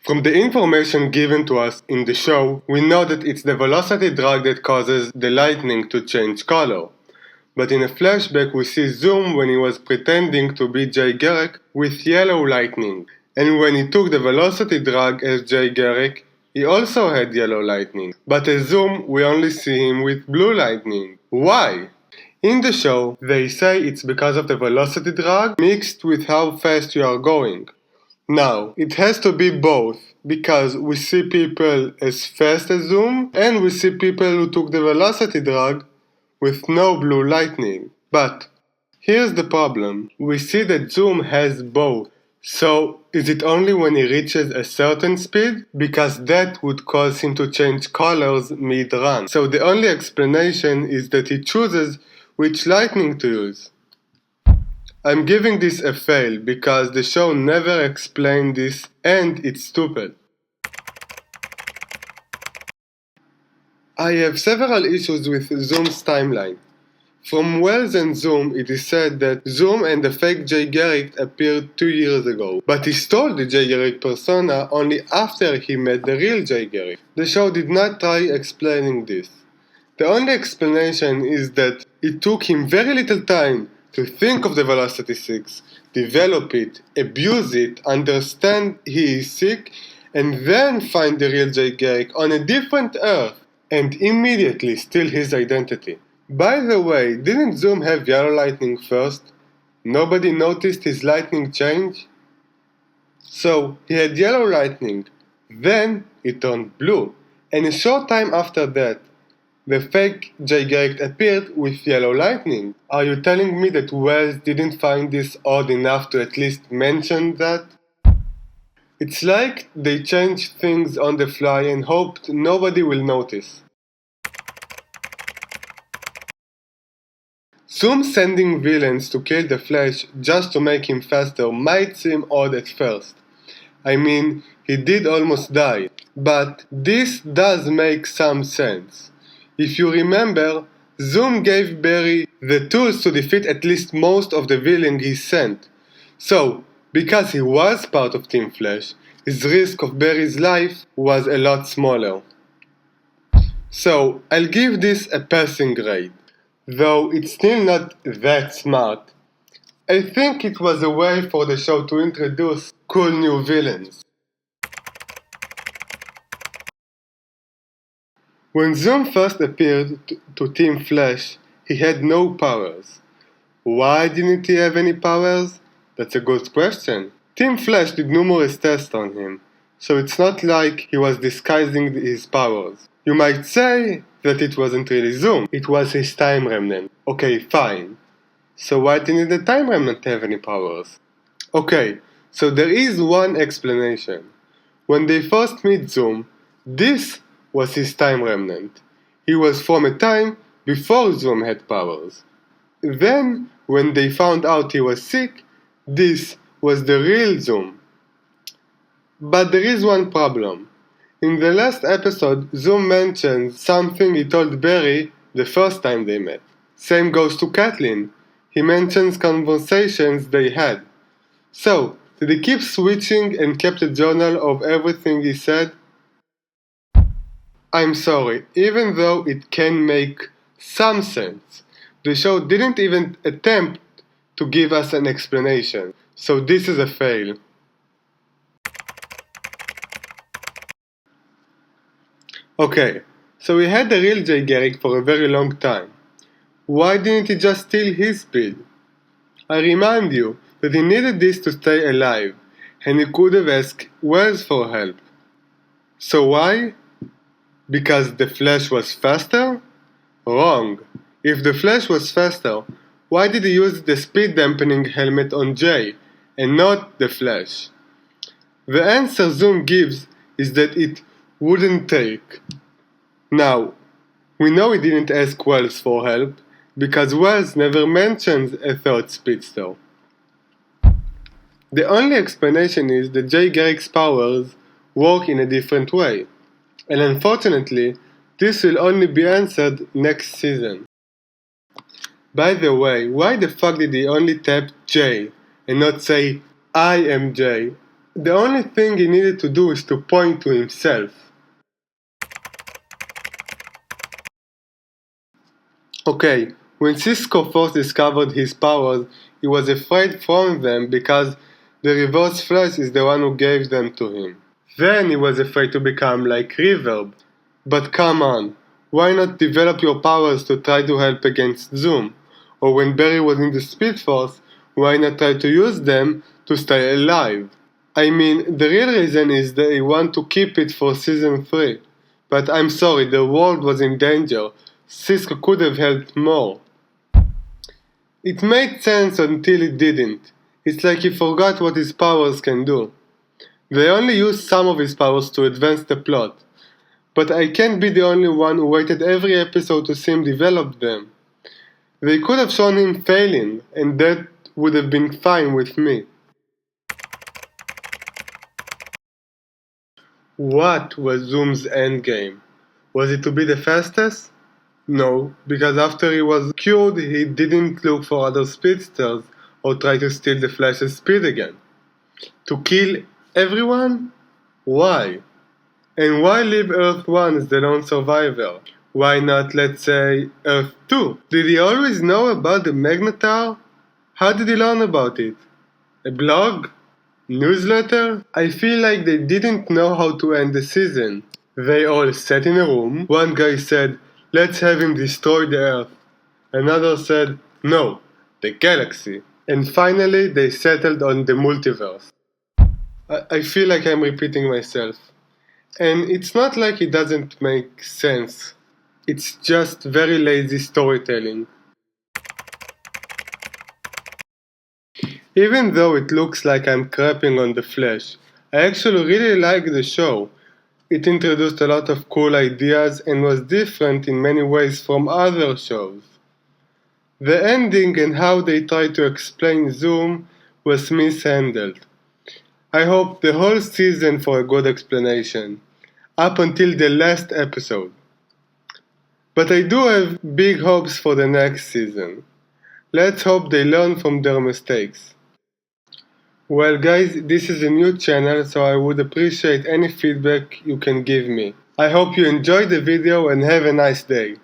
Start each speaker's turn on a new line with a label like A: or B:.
A: From the information given to us in the show, we know that it's the velocity drag that causes the lightning to change color. But in a flashback we see Zoom when he was pretending to be Jay Garrick with yellow lightning. And when he took the velocity drag as Jay Garrick, he also had yellow lightning. But as Zoom, we only see him with blue lightning. Why? In the show, they say it's because of the velocity drag mixed with how fast you are going. Now, it has to be both, because we see people as fast as Zoom, and we see people who took the velocity drag with no blue lightning. But here's the problem. We see that Zoom has both. So, is it only when he reaches a certain speed? Because that would cause him to change colors mid-run. So the only explanation is that he chooses which lightning to use. I'm giving this a fail because the show never explained this and it's stupid. I have several issues with Zoom's timeline. From Wells and Zoom, it is said that Zoom and the fake Jay Garrick appeared 2 years ago, but he stole the Jay Garrick persona only after he met the real Jay Garrick. The show did not try explaining this. The only explanation is that it took him very little time to think of the Velocity 6, develop it, abuse it, understand he is sick, and then find the real Jay Garrick on a different Earth, and immediately steal his identity. By the way, didn't Zoom have yellow lightning first? Nobody noticed his lightning change? So, he had yellow lightning, then it turned blue, and a short time after that, the fake Jay Garrick appeared with yellow lightning. Are you telling me that Wells didn't find this odd enough to at least mention that? It's like they changed things on the fly and hoped nobody will notice. Zoom sending villains to kill the Flash just to make him faster might seem odd at first. I mean, he did almost die. But this does make some sense. If you remember, Zoom gave Barry the tools to defeat at least most of the villains he sent. So, because he was part of Team Flash, his risk of Barry's life was a lot smaller. So, I'll give this a passing grade. Though it's still not that smart. I think it was a way for the show to introduce cool new villains. When Zoom first appeared to Team Flash, he had no powers. Why didn't he have any powers? That's a good question. Team Flash did numerous tests on him, so it's not like he was disguising his powers. You might say that it wasn't really Zoom, it was his time remnant. Okay, fine. So why didn't the time remnant have any powers? Okay, so there is one explanation. When they first meet Zoom, this was his time remnant. He was from a time before Zoom had powers. Then, when they found out he was sick, this was the real Zoom. But there is one problem. In the last episode, Zoom mentions something he told Barry the first time they met. Same goes to Kathleen. He mentions conversations they had. So, did he keep switching and kept a journal of everything he said? I'm sorry, even though it can make some sense, the show didn't even attempt to give us an explanation. So this is a fail. Okay, so we had the real Jay Garrick for a very long time. Why didn't he just steal his speed? I remind you that he needed this to stay alive, and he could have asked Wells for help. So why? Because the Flash was faster? Wrong. If the Flash was faster, why did he use the speed dampening helmet on Jay, and not the Flash? The answer Zoom gives is that it wouldn't take. Now, we know he didn't ask Wells for help, because Wells never mentions a third speedster. The only explanation is that Jay Garrick's powers work in a different way, and unfortunately, this will only be answered next season. By the way, why the fuck did he only tap Jay, and not say, I am Jay? The only thing he needed to do is to point to himself. Okay, when Cisco first discovered his powers, he was afraid from them because the Reverse Flash is the one who gave them to him. Then he was afraid to become like Reverb. But come on, why not develop your powers to try to help against Zoom? Or when Barry was in the Speed Force, why not try to use them to stay alive? I mean, the real reason is they want to keep it for season 3. But I'm sorry, the world was in danger. Cisco could have helped more. It made sense until it didn't. It's like he forgot what his powers can do. They only used some of his powers to advance the plot. But I can't be the only one who waited every episode to see him develop them. They could have shown him failing, and that would have been fine with me. What was Zoom's endgame? Was it to be the fastest? No, because after he was cured, he didn't look for other speedsters or try to steal the Flash's speed again. To kill everyone? Why? And why leave Earth 1 as the lone survivor? Why not, let's say, Earth 2? Did he always know about the Magnetar? How did he learn about it? A blog? Newsletter? I feel like they didn't know how to end the season. They all sat in a room. One guy said, "Let's have him destroy the Earth." Another said, "No, the galaxy." And finally, they settled on the multiverse. I feel like I'm repeating myself. And it's not like it doesn't make sense. It's just very lazy storytelling. Even though it looks like I'm crapping on The Flash, I actually really like the show. It introduced a lot of cool ideas and was different in many ways from other shows. The ending and how they tried to explain Zoom was mishandled. I hope the whole season for a good explanation, up until the last episode. But I do have big hopes for the next season. Let's hope they learn from their mistakes. Well guys, this is a new channel, so I would appreciate any feedback you can give me. I hope you enjoyed the video and have a nice day.